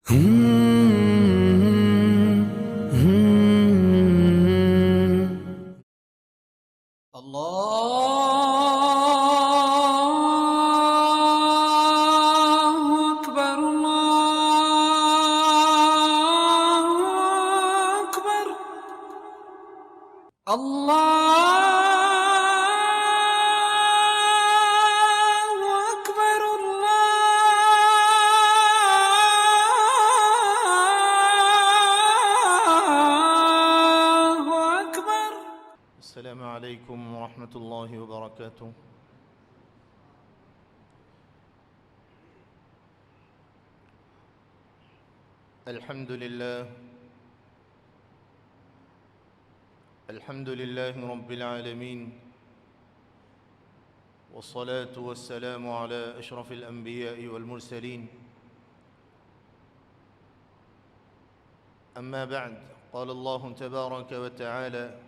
الله أكبر الله أكبر الله أكبر الله أكبر. السلام عليكم ورحمة الله وبركاته. الحمد لله رب العالمين، والصلاة والسلام على أشرف الأنبياء والمرسلين. أما بعد، قال الله تبارك وتعالى: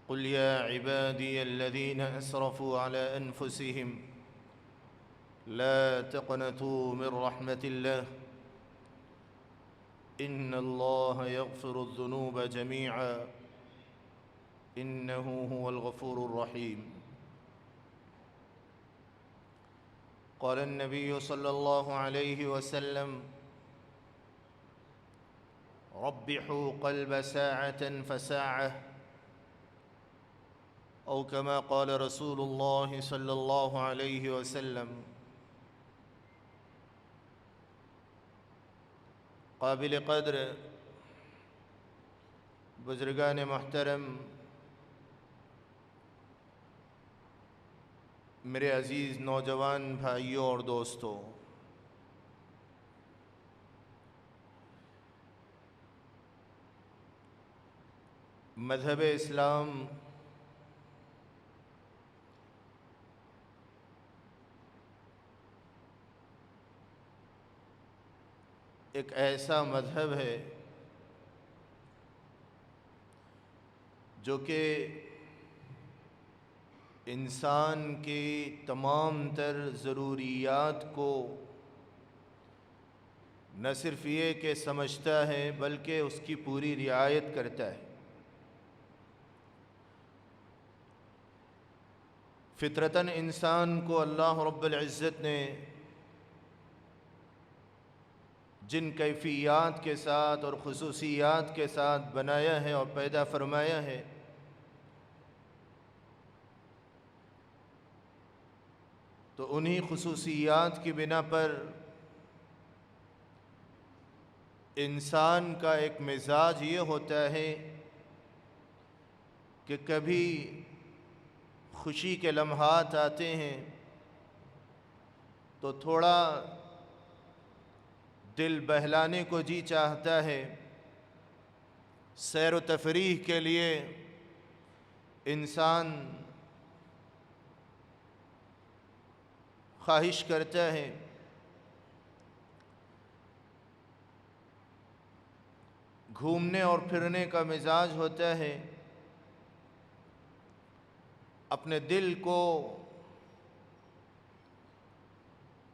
قل يا عبادي الذين أسرفوا على أنفسهم لا تقنطوا من رحمة الله إن الله يغفر الذنوب جميعا إنه هو الغفور الرحيم. قال النبي صلى الله عليه وسلم: ربحوا قلب ساعة فساعة، أو كما قال رسول الله صلی اللہ علیہ وسلم. قابل قدر بزرگان محترم، میرے عزیز نوجوان بھائیوں اور دوستوں، مذہب اسلام ایک ایسا مذہب ہے جو کہ انسان کی تمام تر ضروریات کو نہ صرف یہ کہ سمجھتا ہے بلکہ اس کی پوری رعایت کرتا ہے. فطرتاً انسان کو اللہ رب العزت نے جن کیفیات کے ساتھ اور خصوصیات کے ساتھ بنایا ہے اور پیدا فرمایا ہے، تو انہی خصوصیات کی بنا پر انسان کا ایک مزاج یہ ہوتا ہے کہ کبھی خوشی کے لمحات آتے ہیں تو تھوڑا دل بہلانے کو جی چاہتا ہے، سیر و تفریح کے لیے انسان خواہش کرتا ہے. گھومنے اور پھرنے کا مزاج ہوتا ہے. اپنے دل کو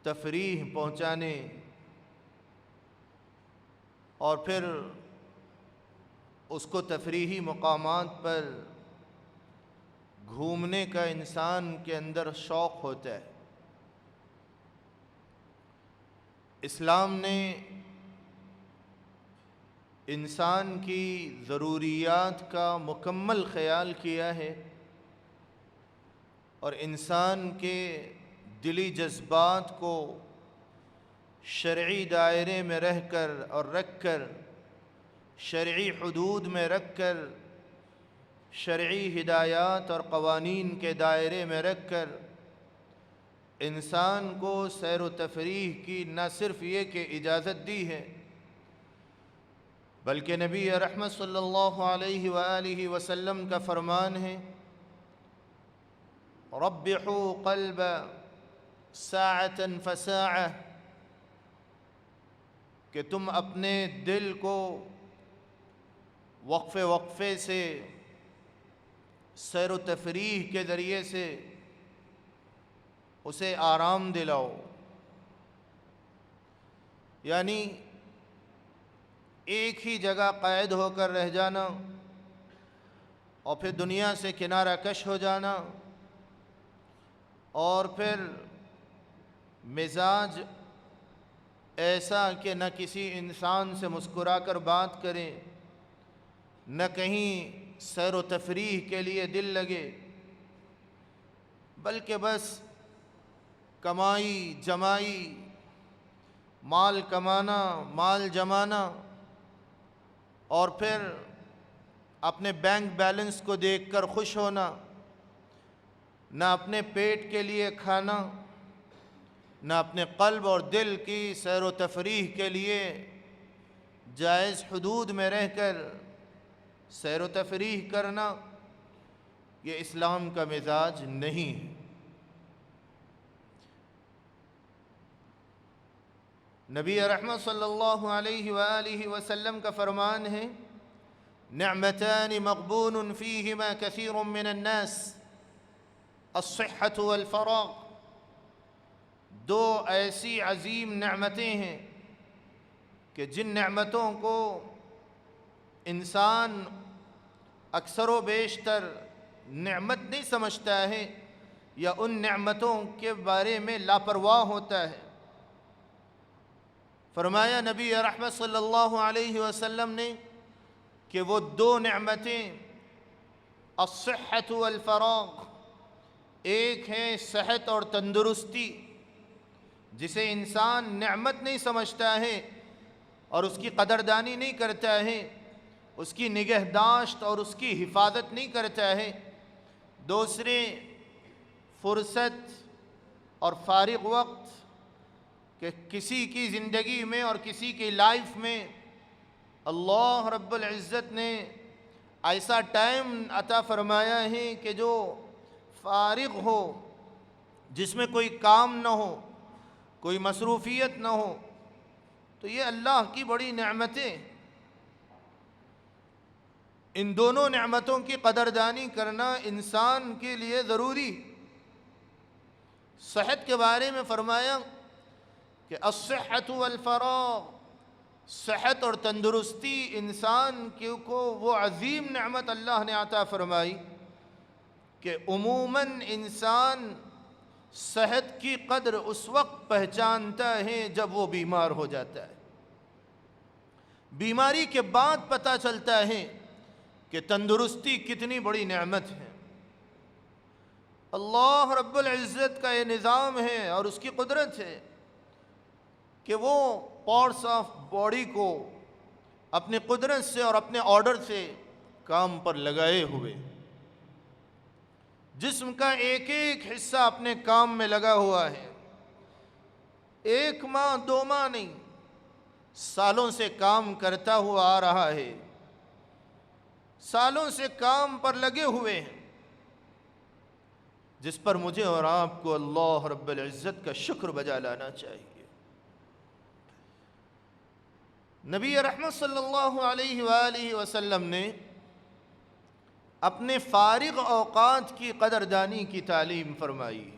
تفریح پہنچانے اور پھر اس کو تفریحی مقامات پر گھومنے کا انسان کے اندر شوق ہوتا ہے. اسلام نے انسان کی ضروریات کا مکمل خیال کیا ہے اور انسان کے دلی جذبات کو شرعی دائرے میں رہ کر اور رکھ کر، شرعی حدود میں رکھ کر، شرعی ہدایات اور قوانین کے دائرے میں رکھ کر انسان کو سیر و تفریح کی نہ صرف یہ کہ اجازت دی ہے، بلکہ نبی رحمت صلی اللہ علیہ وآلہ وسلم کا فرمان ہے: ربحوا قلب ساعة فساعة، کہ تم اپنے دل کو وقفے وقفے سے سیر و تفریح کے ذریعے سے اسے آرام دلاؤ. یعنی ایک ہی جگہ قید ہو کر رہ جانا اور پھر دنیا سے کنارہ کش ہو جانا، اور پھر مزاج ایسا کہ نہ کسی انسان سے مسکرا کر بات کرے، نہ کہیں سیر و تفریح کے لیے دل لگے، بلکہ بس کمائی جمائی، مال کمانا، مال جمانا، اور پھر اپنے بینک بیلنس کو دیکھ کر خوش ہونا، نہ اپنے پیٹ کے لیے کھانا، نہ اپنے قلب اور دل کی سیر و تفریح کے لیے جائز حدود میں رہ کر سیر و تفریح کرنا، یہ اسلام کا مزاج نہیں ہے۔ نبی رحمت صلی اللہ علیہ وآلہ وسلم کا فرمان ہے، نعمتان مغبون فیہما کثیر من الناس، الصحت والفراغ۔ دو ایسی عظیم نعمتیں ہیں کہ جن نعمتوں کو انسان اکثر و بیشتر نعمت نہیں سمجھتا ہے، یا ان نعمتوں کے بارے میں لاپرواہ ہوتا ہے۔ فرمایا نبی رحمت صلی اللہ علیہ وسلم نے کہ وہ دو نعمتیں الصحت والفراغ، ایک ہے صحت اور تندرستی، جسے انسان نعمت نہیں سمجھتا ہے اور اس کی قدردانی نہیں کرتا ہے، اس کی نگہداشت اور اس کی حفاظت نہیں کرتا ہے۔ دوسرے فرصت اور فارغ وقت، کہ کسی کی زندگی میں اور کسی کی لائف میں اللہ رب العزت نے ایسا ٹائم عطا فرمایا ہے کہ جو فارغ ہو، جس میں کوئی کام نہ ہو، کوئی مصروفیت نہ ہو، تو یہ اللہ کی بڑی نعمتیں۔ ان دونوں نعمتوں کی قدردانی کرنا انسان کے لیے ضروری۔ صحت کے بارے میں فرمایا کہ الصحت والفراغ، صحت اور تندرستی انسان کو وہ عظیم نعمت اللہ نے عطا فرمائی کہ عموماً انسان صحت کی قدر اس وقت پہچانتا ہے جب وہ بیمار ہو جاتا ہے۔ بیماری کے بعد پتہ چلتا ہے کہ تندرستی کتنی بڑی نعمت ہے۔ اللہ رب العزت کا یہ نظام ہے اور اس کی قدرت ہے کہ وہ پارٹس آف باڈی کو اپنی قدرت سے اور اپنے آرڈر سے کام پر لگائے ہوئے، جسم کا ایک ایک حصہ اپنے کام میں لگا ہوا ہے۔ ایک ماہ دو ماہ نہیں، سالوں سے کام کرتا ہوا آ رہا ہے، سالوں سے کام پر لگے ہوئے ہیں، جس پر مجھے اور آپ کو اللہ رب العزت کا شکر بجا لانا چاہیے۔ نبی رحمت صلی اللہ علیہ وآلہ وسلم نے اپنے فارغ اوقات کی قدردانی کی تعلیم فرمائی۔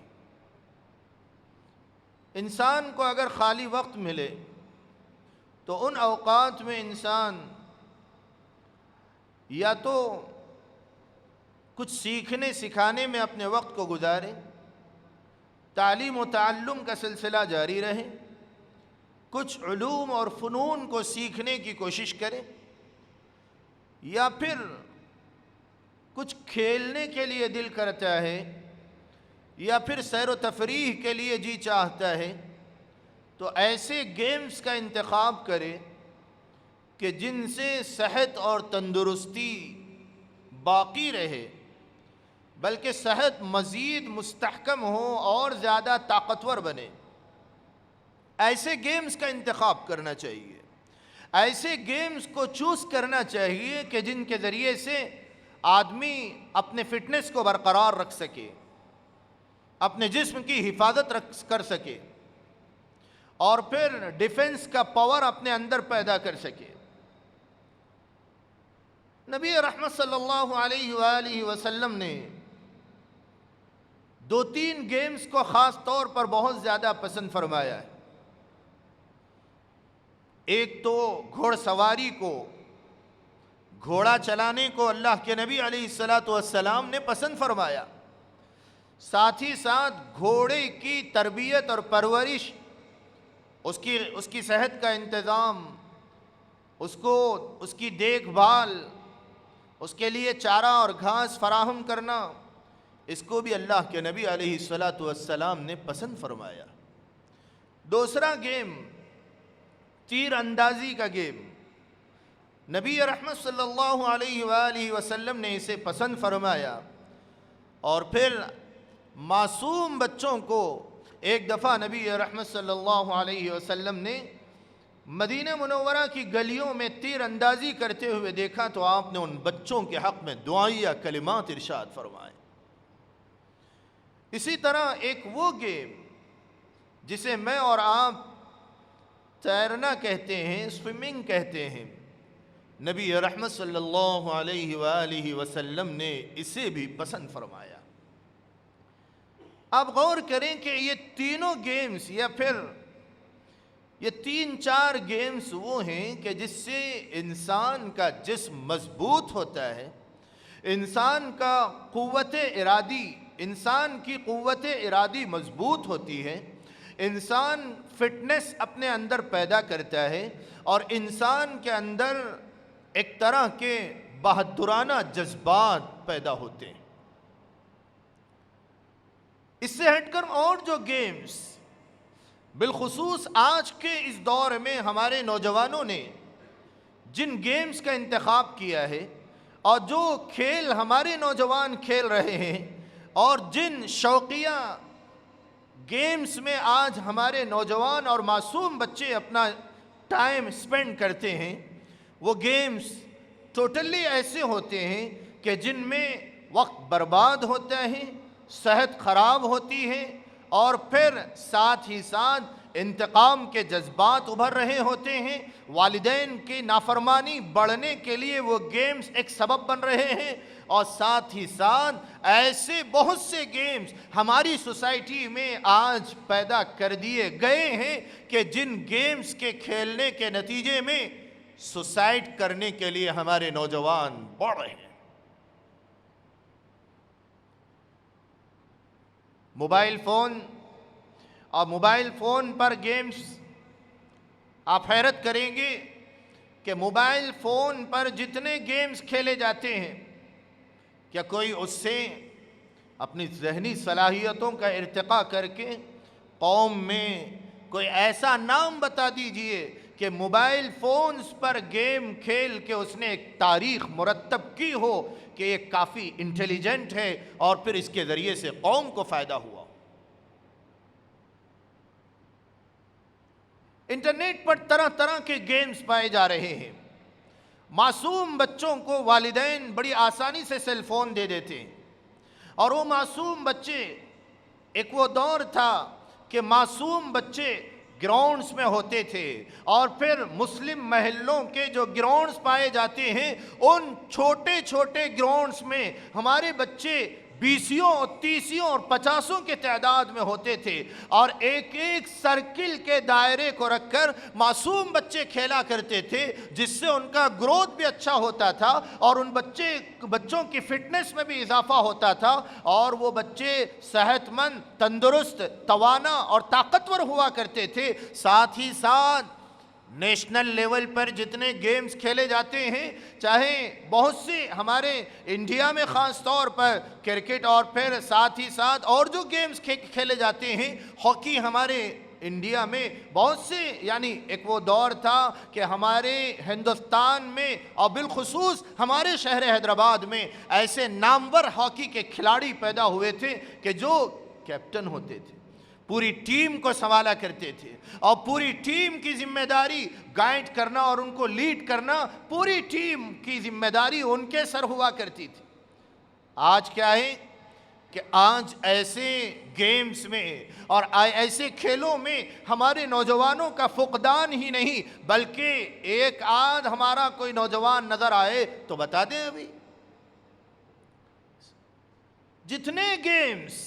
انسان کو اگر خالی وقت ملے تو ان اوقات میں انسان یا تو کچھ سیکھنے سکھانے میں اپنے وقت کو گزارے، تعلیم و تعلم کا سلسلہ جاری رہے، کچھ علوم اور فنون کو سیکھنے کی کوشش کرے، یا پھر کچھ کھیلنے کے لیے دل کرتا ہے، یا پھر سیر و تفریح کے لیے جی چاہتا ہے، تو ایسے گیمز کا انتخاب کرے کہ جن سے صحت اور تندرستی باقی رہے، بلکہ صحت مزید مستحکم ہو اور زیادہ طاقتور بنے۔ ایسے گیمز کا انتخاب کرنا چاہیے، ایسے گیمز کو چوز کرنا چاہیے کہ جن کے ذریعے سے آدمی اپنے فٹنس کو برقرار رکھ سکے، اپنے جسم کی حفاظت کر سکے، اور پھر ڈیفنس کا پاور اپنے اندر پیدا کر سکے۔ نبی رحمت صلی اللہ علیہ وآلہ وسلم نے دو تین گیمز کو خاص طور پر بہت زیادہ پسند فرمایا ہے۔ ایک تو گھوڑ سواری کو، گھوڑا چلانے کو اللہ کے نبی علیہ الصلاۃ والسلام نے پسند فرمایا، ساتھ ہی ساتھ گھوڑے کی تربیت اور پرورش، اس کی صحت کا انتظام، اس کی دیکھ بھال، اس کے لیے چارہ اور گھاس فراہم کرنا، اس کو بھی اللہ کے نبی علیہ الصلاۃ والسلام نے پسند فرمایا۔ دوسرا گیم تیر اندازی کا گیم، نبی رحمت صلی اللہ علیہ وآلہ وسلم نے اسے پسند فرمایا۔ اور پھر معصوم بچوں کو ایک دفعہ نبی رحمت صلی اللہ علیہ وسلم نے مدینہ منورہ کی گلیوں میں تیر اندازی کرتے ہوئے دیکھا تو آپ نے ان بچوں کے حق میں دعائیہ کلمات ارشاد فرمائے۔ اسی طرح ایک وہ گیم جسے میں اور آپ تیرنا کہتے ہیں، سوئمنگ کہتے ہیں، نبی رحمت صلی اللہ علیہ وآلہ وسلم نے اسے بھی پسند فرمایا۔ آپ غور کریں کہ یہ تینوں گیمز یا پھر یہ 3-4 گیمز وہ ہیں کہ جس سے انسان کا جسم مضبوط ہوتا ہے، انسان کی قوت ارادی مضبوط ہوتی ہے، انسان فٹنس اپنے اندر پیدا کرتا ہے، اور انسان کے اندر ایک طرح کے بہادرانہ جذبات پیدا ہوتے ہیں۔ اس سے ہٹ کر اور جو گیمز، بالخصوص آج کے اس دور میں ہمارے نوجوانوں نے جن گیمز کا انتخاب کیا ہے اور جو کھیل ہمارے نوجوان کھیل رہے ہیں، اور جن شوقیہ گیمز میں آج ہمارے نوجوان اور معصوم بچے اپنا ٹائم سپینڈ کرتے ہیں، وہ گیمز ٹوٹلی ایسے ہوتے ہیں کہ جن میں وقت برباد ہوتا ہے، صحت خراب ہوتی ہے، اور پھر ساتھ ہی ساتھ انتقام کے جذبات ابھر رہے ہوتے ہیں۔ والدین کی نافرمانی بڑھنے کے لیے وہ گیمز ایک سبب بن رہے ہیں، اور ساتھ ہی ساتھ ایسے بہت سے گیمز ہماری سوسائٹی میں آج پیدا کر دیے گئے ہیں کہ جن گیمز کے کھیلنے کے نتیجے میں سوسائڈ کرنے کے لیے ہمارے نوجوان بڑھ رہے ہیں۔ موبائل فون اور موبائل فون پر گیمز، آپ حیرت کریں گے کہ موبائل فون پر جتنے گیمز کھیلے جاتے ہیں، کیا کوئی اس سے اپنی ذہنی صلاحیتوں کا ارتقاء کر کے قوم میں کوئی ایسا نام بتا دیجئے کہ موبائل فونز پر گیم کھیل کے اس نے ایک تاریخ مرتب کی ہو کہ یہ کافی انٹیلیجنٹ ہے اور پھر اس کے ذریعے سے قوم کو فائدہ ہوا۔ انٹرنیٹ پر طرح طرح کے گیمز پائے جا رہے ہیں۔ معصوم بچوں کو والدین بڑی آسانی سے سیل فون دے دیتے ہیں، اور وہ معصوم بچے، ایک وہ دور تھا کہ معصوم بچے گراؤنڈز میں ہوتے تھے، اور پھر مسلم محلوں کے جو گراؤنڈز پائے جاتے ہیں، ان چھوٹے چھوٹے گراؤنڈز میں ہمارے بچے 20 30 اور 50 کے تعداد میں ہوتے تھے، اور ایک ایک سرکل کے دائرے کو رکھ کر معصوم بچے کھیلا کرتے تھے، جس سے ان کا گروتھ بھی اچھا ہوتا تھا اور ان بچوں کی فٹنس میں بھی اضافہ ہوتا تھا، اور وہ بچے صحت مند، تندرست، توانا اور طاقتور ہوا کرتے تھے۔ ساتھ ہی ساتھ نیشنل لیول پر جتنے گیمز کھیلے جاتے ہیں، چاہے بہت سے ہمارے انڈیا میں خاص طور پر کرکٹ، اور پھر ساتھ ہی ساتھ اور جو گیمز کھیلے جاتے ہیں، ہاکی ہمارے انڈیا میں بہت سے، یعنی ایک وہ دور تھا کہ ہمارے ہندوستان میں اور بالخصوص ہمارے شہر حیدرآباد میں ایسے نامور ہاکی کے کھلاڑی پیدا ہوئے تھے کہ جو کیپٹن ہوتے تھے، پوری ٹیم کو سنبھالا کرتے تھے، اور پوری ٹیم کی ذمہ داری گائیڈ کرنا اور ان کو لیڈ کرنا، پوری ٹیم کی ذمہ داری ان کے سر ہوا کرتی تھی۔ آج کیا ہے کہ آج ایسے گیمز میں اور ایسے کھیلوں میں ہمارے نوجوانوں کا فقدان ہی نہیں، بلکہ ایک آدھ ہمارا کوئی نوجوان نظر آئے تو بتا دیں۔ ابھی جتنے گیمز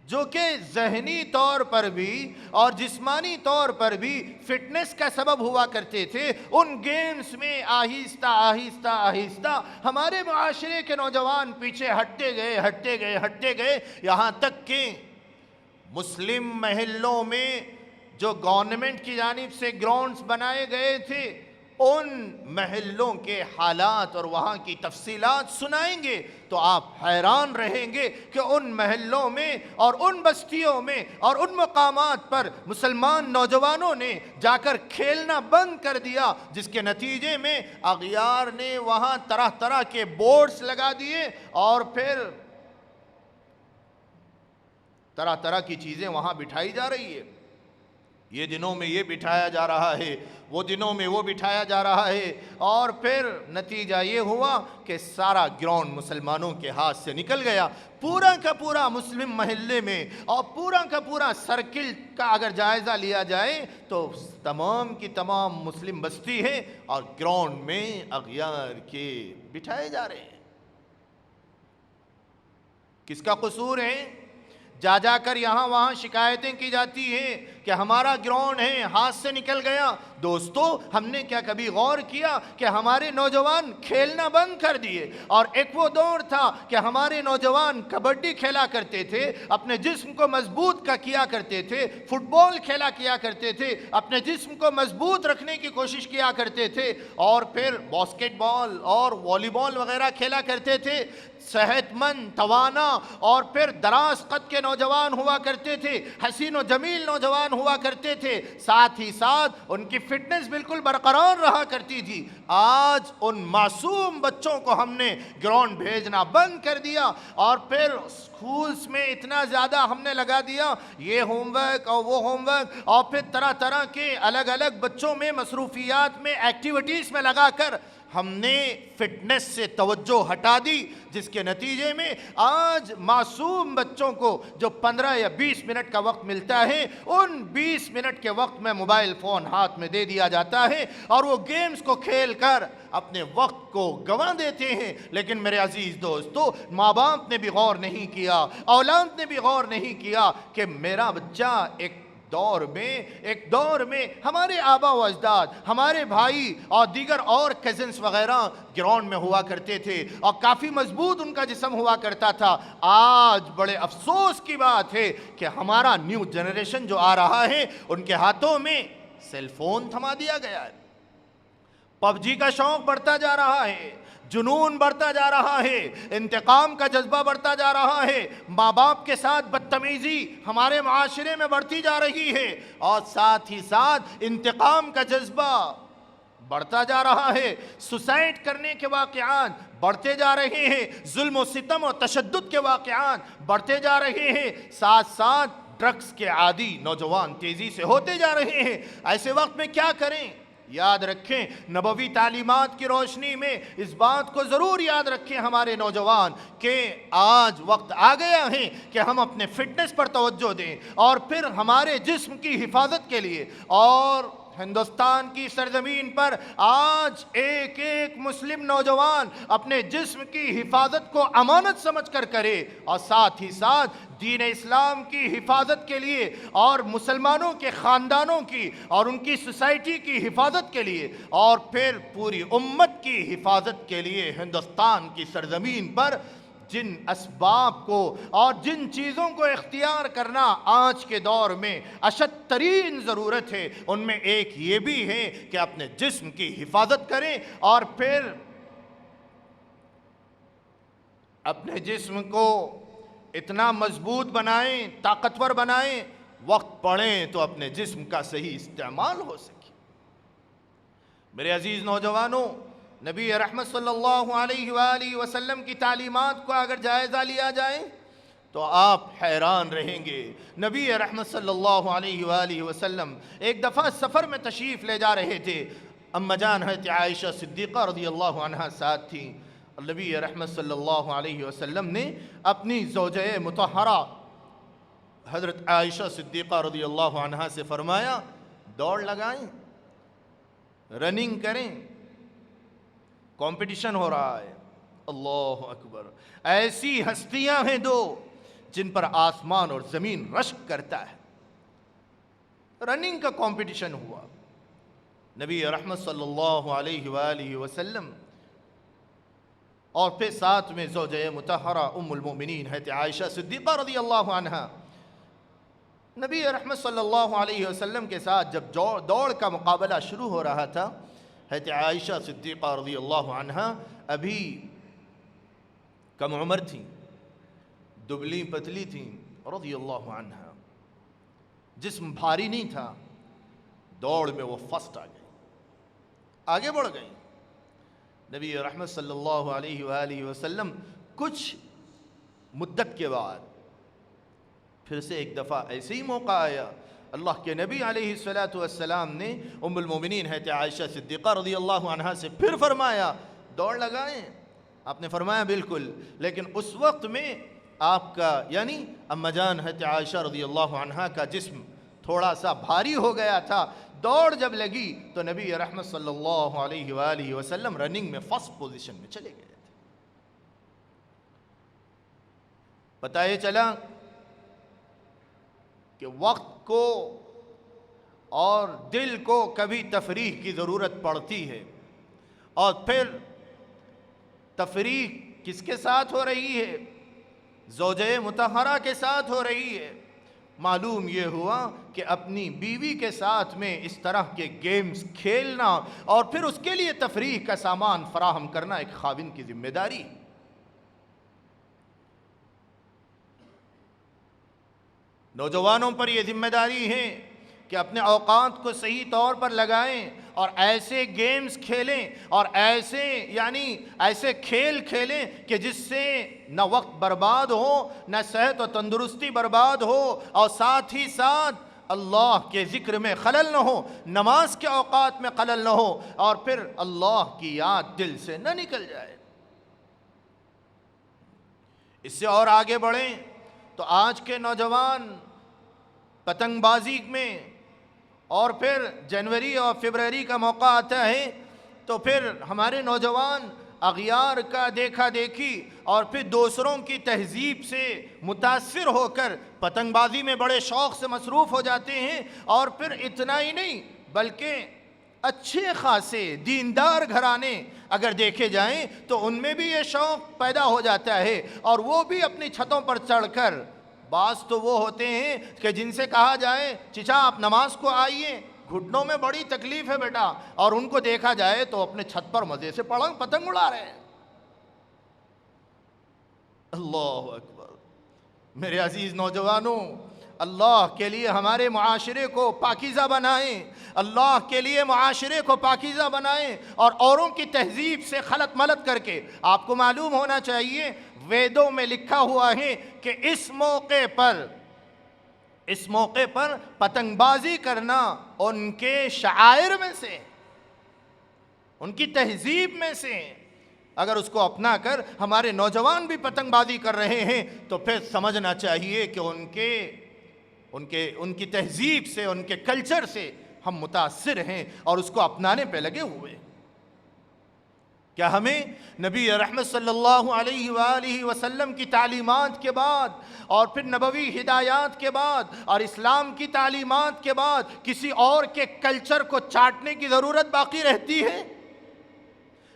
جو کہ ذہنی طور پر بھی اور جسمانی طور پر بھی فٹنس کا سبب ہوا کرتے تھے، ان گیمز میں آہستہ آہستہ آہستہ ہمارے معاشرے کے نوجوان پیچھے ہٹتے گئے یہاں تک کہ مسلم محلوں میں جو گورنمنٹ کی جانب سے گراؤنڈز بنائے گئے تھے، ان محلوں کے حالات اور وہاں کی تفصیلات سنائیں گے تو آپ حیران رہیں گے کہ ان محلوں میں اور ان بستیوں میں اور ان مقامات پر مسلمان نوجوانوں نے جا کر کھیلنا بند کر دیا، جس کے نتیجے میں اغیار نے وہاں طرح طرح کے بورڈز لگا دیے اور پھر طرح طرح کی چیزیں وہاں بٹھائی جا رہی ہے۔ یہ دنوں میں یہ بٹھایا جا رہا ہے، وہ دنوں میں وہ بٹھایا جا رہا ہے، اور پھر نتیجہ یہ ہوا کہ سارا گراؤنڈ مسلمانوں کے ہاتھ سے نکل گیا۔ پورا کا پورا مسلم محلے میں اور پورا کا پورا سرکل کا اگر جائزہ لیا جائے تو تمام کی تمام مسلم بستی ہے اور گراؤنڈ میں اغیار کے بٹھائے جا رہے ہیں۔ کس کا قصور ہے؟ جا کر یہاں وہاں شکایتیں کی جاتی ہیں کہ ہمارا گراؤنڈ ہے ہاتھ سے نکل گیا۔ دوستو، ہم نے کیا کبھی غور کیا کہ ہمارے نوجوان کھیلنا بند کر دیے؟ اور ایک وہ دور تھا کہ ہمارے نوجوان کبڈی کھیلا کرتے تھے، اپنے جسم کو مضبوط کیا کرتے تھے، فٹ بال کیا کرتے تھے، اپنے جسم کو مضبوط رکھنے کی کوشش کیا کرتے تھے، اور پھر باسکٹ بال اور والی بال وغیرہ کھیلا کرتے تھے۔ صحت مند، توانا اور پھر دراز قد کے نوجوان ہوا کرتے تھے، حسین و جمیل نوجوان ہوا کرتے تھے، ساتھ ہی ساتھ ان کی فٹنس بالکل برقرار رہا کرتی تھی۔ آج ان معصوم بچوں کو ہم نے گراؤنڈ بھیجنا بند کر دیا، اور پھر اسکولز میں اتنا زیادہ ہم نے لگا دیا یہ ہوم ورک اور وہ ہوم ورک، اور پھر طرح طرح کے الگ الگ بچوں میں مصروفیات میں ایکٹیویٹیز میں لگا کر ہم نے فٹنس سے توجہ ہٹا دی، جس کے نتیجے میں آج معصوم بچوں کو جو 15 یا 20 منٹ کا وقت ملتا ہے، ان 20 منٹ کے وقت میں موبائل فون ہاتھ میں دے دیا جاتا ہے اور وہ گیمز کو کھیل کر اپنے وقت کو گنوا دیتے ہیں۔ لیکن میرے عزیز دوستو، ماں باپ نے بھی غور نہیں کیا، اولاد نے بھی غور نہیں کیا کہ میرا بچہ ایک دور میں ہمارے آبا و اجداد، ہمارے بھائی اور دیگر اور کزنز وغیرہ گراؤنڈ میں ہوا کرتے تھے اور کافی مضبوط ان کا جسم ہوا کرتا تھا۔ آج بڑے افسوس کی بات ہے کہ ہمارا نیو جنریشن جو آ رہا ہے، ان کے ہاتھوں میں سیل فون تھما دیا گیا ہے۔ پب جی کا شوق بڑھتا جا رہا ہے، جنون بڑھتا جا رہا ہے، انتقام کا جذبہ بڑھتا جا رہا ہے، ماں باپ کے ساتھ بدتمیزی ہمارے معاشرے میں بڑھتی جا رہی ہے، اور ساتھ ہی ساتھ انتقام کا جذبہ بڑھتا جا رہا ہے، سوسائڈ کرنے کے واقعات بڑھتے جا رہے ہیں، ظلم و ستم و تشدد کے واقعات بڑھتے جا رہے ہیں، ساتھ ساتھ ڈرگز کے عادی نوجوان تیزی سے ہوتے جا رہے ہیں۔ ایسے وقت میں کیا کریں؟ یاد رکھیں، نبوی تعلیمات کی روشنی میں اس بات کو ضرور یاد رکھیں ہمارے نوجوان کہ آج وقت آ گیا ہے کہ ہم اپنے فٹنس پر توجہ دیں، اور پھر ہمارے جسم کی حفاظت کے لیے، اور ہندوستان کی سرزمین پر آج ایک ایک مسلم نوجوان اپنے جسم کی حفاظت کو امانت سمجھ کر کرے، اور ساتھ ہی ساتھ دین اسلام کی حفاظت کے لیے اور مسلمانوں کے خاندانوں کی اور ان کی سوسائٹی کی حفاظت کے لیے اور پھر پوری امت کی حفاظت کے لیے ہندوستان کی سرزمین پر جن اسباب کو اور جن چیزوں کو اختیار کرنا آج کے دور میں اشد ترین ضرورت ہے، ان میں ایک یہ بھی ہے کہ اپنے جسم کی حفاظت کریں، اور پھر اپنے جسم کو اتنا مضبوط بنائیں، طاقتور بنائیں، وقت پڑیں تو اپنے جسم کا صحیح استعمال ہو سکے۔ میرے عزیز نوجوانوں، نبی رحمت صلی اللہ علیہ وآلہ وسلم کی تعلیمات کو اگر جائزہ لیا جائے تو آپ حیران رہیں گے۔ نبی رحمت صلی اللہ علیہ وآلہ وسلم ایک دفعہ سفر میں تشریف لے جا رہے تھے، اما جان حضرت عائشہ صدیقہ رضی اللہ عنہا ساتھ تھیں۔ نبی رحمت صلی اللہ علیہ وسلم نے اپنی زوجہ مطہرہ حضرت عائشہ صدیقہ رضی اللہ عنہا سے فرمایا، دوڑ لگائیں، رننگ کریں، کمپٹیشن ہو رہا ہے۔ اللہ اکبر! ایسی ہستیاں ہیں دو جن پر آسمان اور زمین رشک کرتا ہے۔ رننگ کا کمپٹیشن ہوا، نبی رحمت صلی اللہ علیہ وآلہ وسلم اور پھر ساتھ میں زوجہ مطہرہ ام المؤمنین حضرت عائشہ صدیقہ رضی اللہ عنہا، نبی رحمت صلی اللہ علیہ وسلم کے ساتھ جب دوڑ کا مقابلہ شروع ہو رہا تھا، حضرت عائشہ صدیقہ رضی اللہ عنہا ابھی کم عمر تھیں، دبلی پتلی تھیں رضی اللہ عنہا، جسم بھاری نہیں تھا، دوڑ میں وہ فرسٹ آ گئی، آگے بڑھ گئی۔ نبی رحمت صلی اللہ علیہ وآلہ وسلم کچھ مدت کے بعد پھر سے ایک دفعہ ایسے ہی موقع آیا، اللہ کے نبی علیہ السلام نے ام المومنین حضرت عائشہ صدیقہ رضی اللہ عنہا سے پھر فرمایا دوڑ لگائیں، آپ نے فرمایا بالکل، لیکن اس وقت میں آپ کا یعنی اما جان حضرت عائشہ رضی اللہ عنہا کا جسم تھوڑا سا بھاری ہو گیا تھا، دوڑ جب لگی تو نبی رحمت صلی اللہ علیہ وآلہ وسلم رننگ میں فرسٹ پوزیشن میں چلے گئے تھے۔ پتہ یہ چلا کہ وقت کو اور دل کو کبھی تفریح کی ضرورت پڑتی ہے، اور پھر تفریح کس کے ساتھ ہو رہی ہے؟ زوجہ مطہرہ کے ساتھ ہو رہی ہے۔ معلوم یہ ہوا کہ اپنی بیوی کے ساتھ میں اس طرح کے گیمز کھیلنا اور پھر اس کے لیے تفریح کا سامان فراہم کرنا ایک خاوند کی ذمہ داری ہے۔ نوجوانوں پر یہ ذمہ داری ہے کہ اپنے اوقات کو صحیح طور پر لگائیں اور ایسے گیمز کھیلیں اور ایسے کھیل کھیلیں کہ جس سے نہ وقت برباد ہو، نہ صحت و تندرستی برباد ہو، اور ساتھ ہی ساتھ اللہ کے ذکر میں خلل نہ ہو، نماز کے اوقات میں خلل نہ ہو، اور پھر اللہ کی یاد دل سے نہ نکل جائے۔ اس سے اور آگے بڑھیں تو آج کے نوجوان پتنگ بازی میں، اور پھر جنوری اور فروری کا موقع آتا ہے تو پھر ہمارے نوجوان اغیار کا دیکھا دیکھی اور پھر دوسروں کی تہذیب سے متاثر ہو کر پتنگ بازی میں بڑے شوق سے مصروف ہو جاتے ہیں، اور پھر اتنا ہی نہیں بلکہ اچھے خاصے دیندار گھرانے اگر دیکھے جائیں تو ان میں بھی یہ شوق پیدا ہو جاتا ہے، اور وہ بھی اپنی چھتوں پر چڑھ کر، بعض تو وہ ہوتے ہیں کہ جن سے کہا جائے چچا آپ نماز کو آئیے، گھٹنوں میں بڑی تکلیف ہے بیٹا، اور ان کو دیکھا جائے تو اپنے چھت پر مزے سے پتنگ اڑا رہے ہیں۔ اللہ اکبر۔ میرے عزیز نوجوانوں، اللہ کے لیے ہمارے معاشرے کو پاکیزہ بنائیں، اللہ کے لیے معاشرے کو پاکیزہ بنائیں، اور اوروں کی تہذیب سے خلط ملط کر کے، آپ کو معلوم ہونا چاہیے ویدوں میں لکھا ہوا ہے کہ اس موقع پر پتنگ بازی کرنا ان کے شعائر میں سے، ان کی تہذیب میں سے، اگر اس کو اپنا کر ہمارے نوجوان بھی پتنگ بازی کر رہے ہیں تو پھر سمجھنا چاہیے کہ ان کی تہذیب سے، ان کے کلچر سے ہم متاثر ہیں اور اس کو اپنانے پہ لگے ہوئے۔ کیا ہمیں نبی رحمت صلی اللہ علیہ وآلہ وسلم کی تعلیمات کے بعد اور پھر نبوی ہدایات کے بعد اور اسلام کی تعلیمات کے بعد کسی اور کے کلچر کو چاٹنے کی ضرورت باقی رہتی ہے؟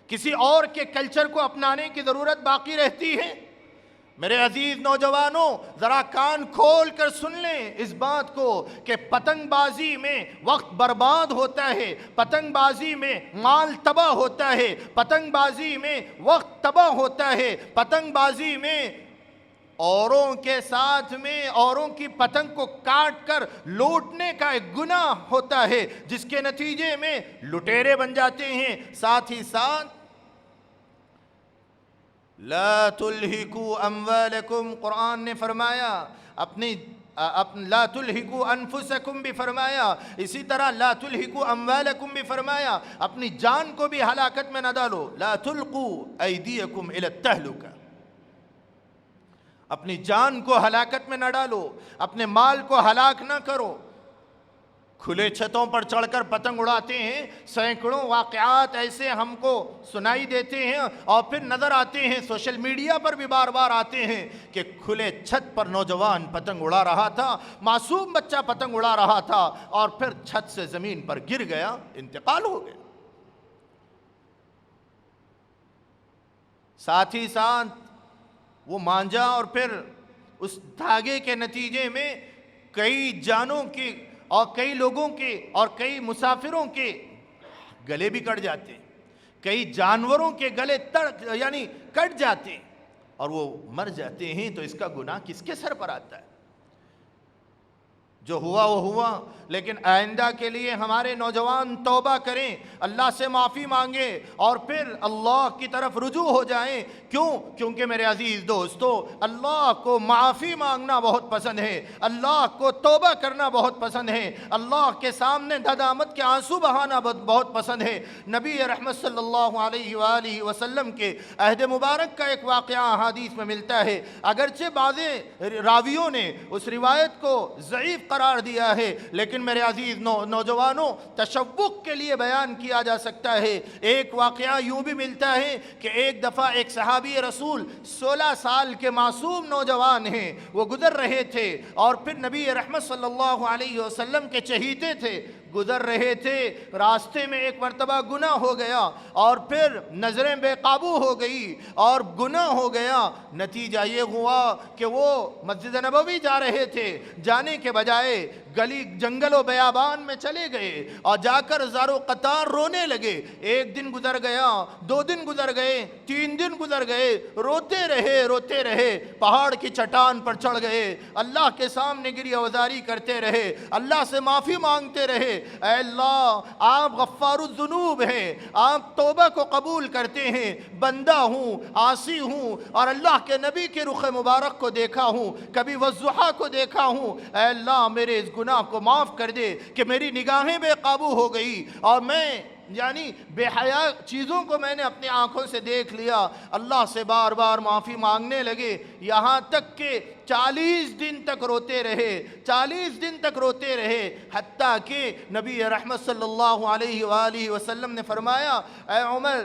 کسی اور کے کلچر کو اپنانے کی ضرورت باقی رہتی ہے؟ میرے عزیز نوجوانوں، ذرا کان کھول کر سن لیں اس بات کو کہ پتنگ بازی میں وقت برباد ہوتا ہے، پتنگ بازی میں مال تباہ ہوتا ہے، پتنگ بازی میں وقت تباہ ہوتا ہے، پتنگ بازی میں اوروں کے ساتھ میں اوروں کی پتنگ کو کاٹ کر لوٹنے کا ایک گناہ ہوتا ہے، جس کے نتیجے میں لٹیرے بن جاتے ہیں۔ ساتھ ہی ساتھ لا تلہکو اموالکم، قرآن نے فرمایا لا تلہکو انفسکم بھی فرمایا، اسی طرح لا تلہکو اموالکم بھی فرمایا، اپنی جان کو بھی ہلاکت میں نہ ڈالو، لا تلقو ایدیکم الی التہلکہ، اپنی جان کو ہلاکت میں نہ ڈالو، اپنے مال کو ہلاک نہ کرو۔ کھلے چھتوں پر چڑھ کر پتنگ اڑاتے ہیں، سینکڑوں واقعات ایسے ہم کو سنائی دیتے ہیں اور پھر نظر آتے ہیں، سوشل میڈیا پر بھی بار بار آتے ہیں کہ کھلے چھت پر نوجوان پتنگ اڑا رہا تھا، معصوم بچہ پتنگ اڑا رہا تھا اور پھر چھت سے زمین پر گر گیا، انتقال ہو گیا۔ ساتھ ہی ساتھ وہ مانجا اور پھر اس دھاگے کے نتیجے میں کئی جانوں کے اور کئی لوگوں کے اور کئی مسافروں کے گلے بھی کٹ جاتے ہیں، کئی جانوروں کے گلے کٹ جاتے ہیں اور وہ مر جاتے ہیں، تو اس کا گناہ کس کے سر پر آتا ہے؟ جو ہوا وہ ہوا، لیکن آئندہ کے لیے ہمارے نوجوان توبہ کریں، اللہ سے معافی مانگیں اور پھر اللہ کی طرف رجوع ہو جائیں۔ کیونکہ میرے عزیز دوستو، اللہ کو معافی مانگنا بہت پسند ہے، اللہ کو توبہ کرنا بہت پسند ہے، اللہ کے سامنے ندامت کے آنسو بہانا بہت پسند ہے۔ نبی رحمت صلی اللہ علیہ وآلہ وسلم کے عہد مبارک کا ایک واقعہ حدیث میں ملتا ہے، اگرچہ بعض راویوں نے اس روایت کو ضعیف قرار دیا ہے، لیکن میرے عزیز نوجوانوں، تشوق کے لیے بیان کیا جا سکتا ہے۔ ایک واقعہ یوں بھی ملتا ہے کہ ایک دفعہ ایک صحابی رسول 16 سال کے معصوم نوجوان ہیں، وہ گزر رہے تھے اور پھر نبی رحمت صلی اللہ علیہ وسلم کے چہیتے تھے، گزر رہے تھے، راستے میں ایک مرتبہ گناہ ہو گیا اور پھر نظریں بے قابو ہو گئی اور گناہ ہو گیا۔ نتیجہ یہ ہوا کہ وہ مسجد نبوی جا رہے تھے، جانے کے بجائے گلی جنگل و بیابان میں چلے گئے اور جا کر زارو قطار رونے لگے۔ ایک دن گزر گیا، 2 دن گزر گئے، 3 دن گزر گئے، روتے رہے، پہاڑ کی چٹان پر چڑھ گئے، اللہ کے سامنے گریہ وزاری کرتے رہے، اللہ سے معافی مانگتے رہے۔ اے اللہ، آپ غفار الذنوب ہیں، آپ توبہ کو قبول کرتے ہیں، بندہ ہوں، عاصی ہوں اور اللہ کے نبی کے رخ مبارک کو دیکھا ہوں، کبھی والضحیٰ کو دیکھا ہوں، اے اللہ میرے اس گناہ کو معاف کر دے کہ میری نگاہیں بے قابو ہو گئی اور میں بے حیا چیزوں کو میں نے اپنی آنکھوں سے دیکھ لیا۔ اللہ سے بار بار معافی مانگنے لگے، یہاں تک کہ 40 دن تک روتے رہے، حتیٰ کہ نبی رحمت صلی اللہ علیہ وآلہ وسلم نے فرمایا، اے عمر،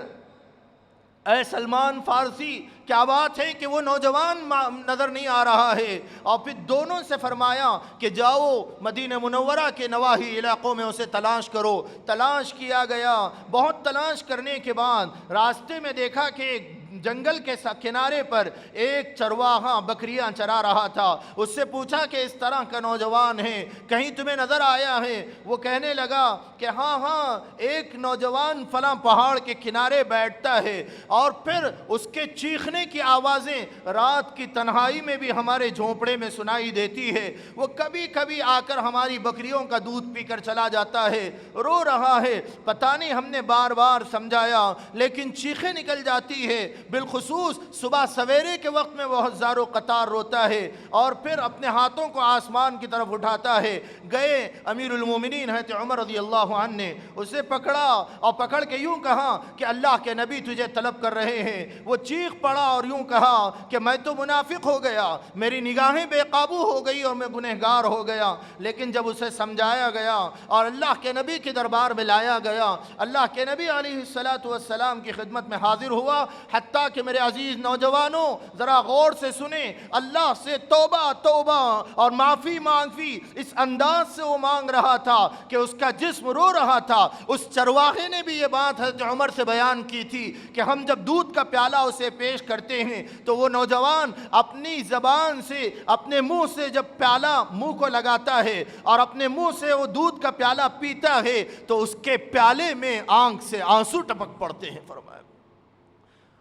اے سلمان فارسی، کیا بات ہے کہ وہ نوجوان نظر نہیں آ رہا ہے؟ اور پھر دونوں سے فرمایا کہ جاؤ مدینہ منورہ کے نواحی علاقوں میں اسے تلاش کرو۔ تلاش کیا گیا، بہت تلاش کرنے کے بعد راستے میں دیکھا کہ جنگل کے کنارے پر ایک چرواہا بکریاں چرا رہا تھا۔ اس سے پوچھا کہ اس طرح کا نوجوان ہے، کہیں تمہیں نظر آیا ہے؟ وہ کہنے لگا کہ ہاں ایک نوجوان فلاں پہاڑ کے کنارے بیٹھتا ہے اور پھر اس کے چیخنے کی آوازیں رات کی تنہائی میں بھی ہمارے جھونپڑے میں سنائی دیتی ہے، وہ کبھی کبھی آ کر ہماری بکریوں کا دودھ پی کر چلا جاتا ہے، رو رہا ہے، پتہ نہیں ہم نے بار بار سمجھایا لیکن چیخیں نکل جاتی ہے، بالخصوص صبح سویرے کے وقت میں بہت زار و قطار روتا ہے اور پھر اپنے ہاتھوں کو آسمان کی طرف اٹھاتا ہے۔ گئے امیر المومنین حضرت عمر رضی اللہ عنہ نے اسے پکڑا اور پکڑ کے یوں کہا کہ اللہ کے نبی تجھے طلب کر رہے ہیں۔ وہ چیخ پڑا اور یوں کہا کہ میں تو منافق ہو گیا، میری نگاہیں بے قابو ہو گئی اور میں گنہگار ہو گیا۔ لیکن جب اسے سمجھایا گیا اور اللہ کے نبی کے دربار میں لایا گیا، اللہ کے نبی علیہ السلام کی خدمت میں حاضر ہوا، حتیٰ کہ میرے عزیز نوجوانوں ذرا غور سے سنیں، اللہ سے توبہ اور معافی اس انداز سے وہ مانگ رہا تھا کہ اس کا جسم رو رہا تھا۔ اس چرواہے نے بھی یہ بات حضرت عمر سے بیان کی تھی کہ ہم جب دودھ کا پیالہ اسے پیش کرتے ہیں تو وہ نوجوان اپنی زبان سے اپنے منہ سے جب پیالہ منہ کو لگاتا ہے اور اپنے منہ سے وہ دودھ کا پیالہ پیتا ہے تو اس کے پیالے میں آنکھ سے آنسو ٹپک پڑتے ہیں۔ فرمایا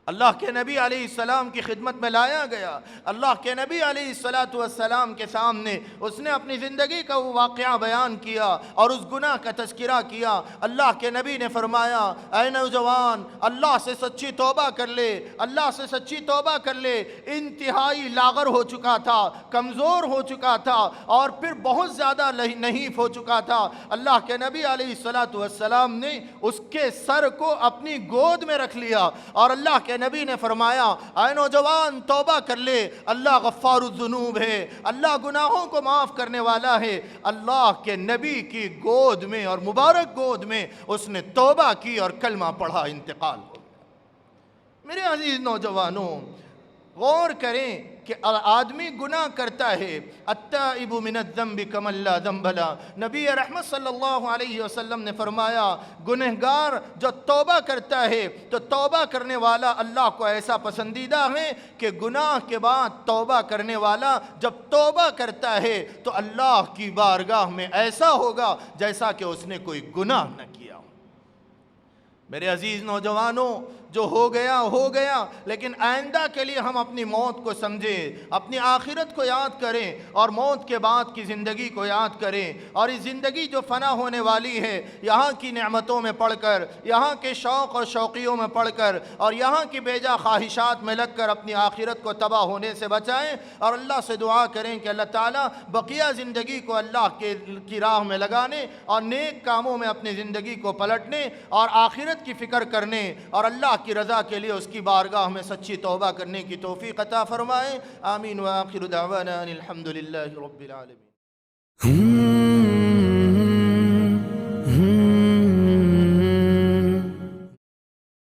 اللہ کے نبی علیہ السلام کی خدمت میں لایا گیا، اللہ کے نبی علیہ السلام کے سامنے اس نے اپنی زندگی کا وہ واقعہ بیان کیا اور اس گناہ کا تذکرہ کیا۔ اللہ کے نبی نے فرمایا، اے نوجوان، اللہ سے سچی توبہ کر لے، اللہ سے سچی توبہ کر لے۔ انتہائی لاغر ہو چکا تھا، کمزور ہو چکا تھا اور پھر بہت زیادہ نحیف ہو چکا تھا۔ اللہ کے نبی علیہ السلام نے اس کے سر کو اپنی گود میں رکھ لیا اور اللہ کے کے نبی نے فرمایا اے نوجوان توبہ کر لے، اللہ غفار الذنوب ہے، اللہ گناہوں کو معاف کرنے والا ہے۔ اللہ کے نبی کی گود میں اور مبارک گود میں اس نے توبہ کی اور کلمہ پڑھا، انتقال ہو گیا۔ میرے عزیز نوجوانوں، غور کریں کہ آدمی گناہ کرتا ہے، التائب من الذنب کمن لا ذنب لہ۔ نبی رحمت صلی اللہ علیہ وسلم نے فرمایا گنہگار جو توبہ کرتا ہے تو توبہ کرنے والا اللہ کو ایسا پسندیدہ ہے کہ گناہ کے بعد توبہ کرنے والا جب توبہ کرتا ہے تو اللہ کی بارگاہ میں ایسا ہوگا جیسا کہ اس نے کوئی گناہ نہ کیا ہو۔ میرے عزیز نوجوانوں، جو ہو گیا، لیکن آئندہ کے لیے ہم اپنی موت کو سمجھیں، اپنی آخرت کو یاد کریں اور موت کے بعد کی زندگی کو یاد کریں، اور اس زندگی جو فنا ہونے والی ہے یہاں کی نعمتوں میں پڑھ کر، یہاں کے شوق اور شوقیوں میں پڑھ کر اور یہاں کی بیجا خواہشات میں لگ کر اپنی آخرت کو تباہ ہونے سے بچائیں، اور اللہ سے دعا کریں کہ اللہ تعالیٰ بقیہ زندگی کو اللہ کی راہ میں لگانے اور نیک کاموں میں اپنی زندگی کو پلٹنے اور آخرت کی فکر کرنے اور اللہ کی رضا کے لیے اس کی بارگاہ میں سچی توبہ کرنے کی توفیق عطا فرمائے۔ آمین وآخر دعوانا ان الحمد للہ رب العالمین۔